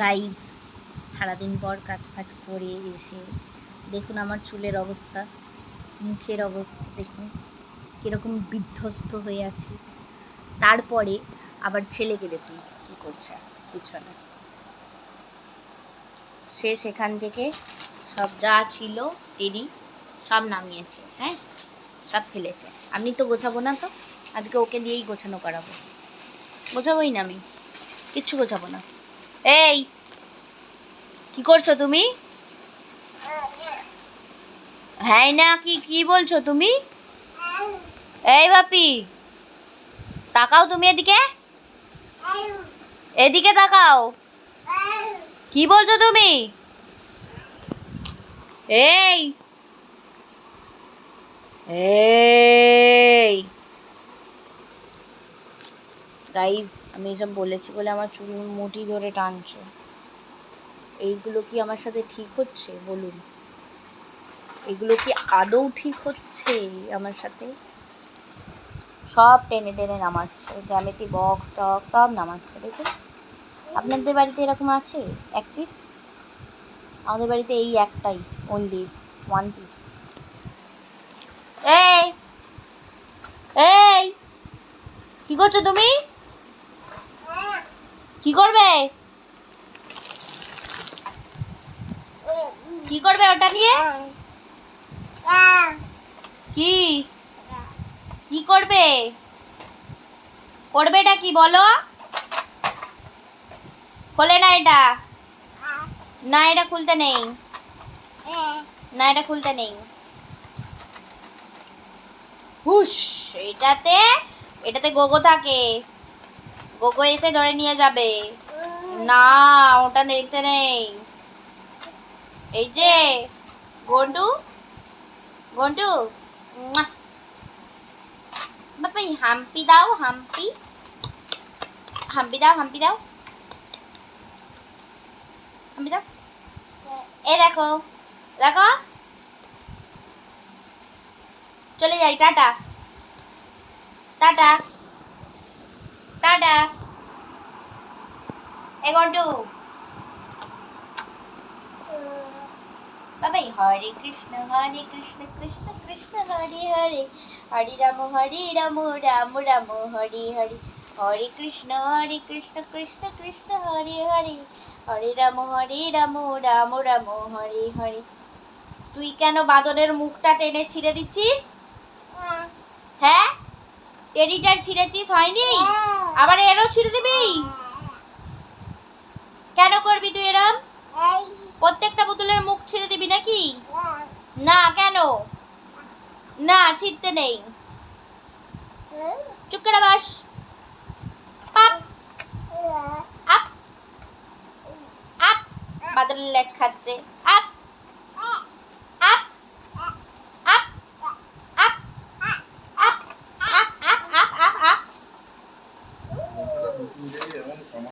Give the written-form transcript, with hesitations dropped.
Guys, সারাদিন পর কাজ ফাজ করে এসে দেখুন আমার চুলের অবস্থা, মুখের অবস্থা দেখুন কীরকম বিধ্বস্ত হয়ে আছি। তারপরে আবার ছেলেকে দেখুন কী করছে পিছনে। সে সেখান থেকে সব যা ছিল টেডি সব নামিয়েছে, হ্যাঁ সব ফেলেছে। আমি তো গোছাবো না, তো আজকে ওকে দিয়েই গোছানো করাবো। গোছাবোই না, আমি কিচ্ছু গোছাবো না। এই কি করছো তুমি? হ্যাঁ না, কি বলছো তুমি? এই বাপি তাকাও, তুমি এদিকে, এদিকে তাকাও। কি বলছো তুমি? এই এই গাইজ, আমি এসব বলেছি বলে আমার চুল মুঠি ধরে টানছে। এইগুলো কি আমার সাথে ঠিক হচ্ছে বলুন? এগুলো কি আদৌ ঠিক হচ্ছে আমার সাথে? সব টেনে টেনে নামাচ্ছে, জ্যামিতি বক্স টক্স সব নামাচ্ছে। দেখুন আপনাদের বাড়িতে এরকম আছে এক পিস? আমাদের বাড়িতে এই একটাই, অনলি ওয়ান পিস। এই এই কি করছো তুমি? কি করবে? কি করবে ওটা নিয়ে? কি কি করবে? করবেটা কি বলো? খোলে না এটা, না এটা খুলতে নেই, না এটা খুলতে নেই। হুশ, এটাতে গোগো থাকে, গোগো এসে ধরে নিয়ে যাবে। না ওটা দেখতে নেই। এই যে গন্টু, গন্টু বাপাই হাম্পি দাও, হাম্পি হাম্পি দাও, হাম্পি দাও, হাম্পি দাও। এ দেখো দেখো, চলে যাই, টাটা টাটা টাটা। এ গন্টু বাবাই, হরে কৃষ্ণ কৃষ্ণ কৃষ্ণ হরে হরে, হরে রাম রাম রাম হরে হরে, হরে কৃষ্ণ কৃষ্ণ কৃষ্ণ হরে হরে, হরে রাম রাম রাম হরে হরে। তুই কেন বাদরের মুখটা টেনে ছিঁড়ে দিচ্ছিস? হ্যাঁ, টেডিটার ছিঁড়েছিস, হয়নি? আবার এরও ছিঁড়ে দিবি? কেন করবি তুই এরম? প্রত্যেকটা পুতুলের মুখ ছিঁড়ে দিবি নাকি? না, কেন? না, ছিঁড়তে নেই। চুপ করে বস। পাপ আপ আপ, বাদলের লেজ খাচ্ছে। আপ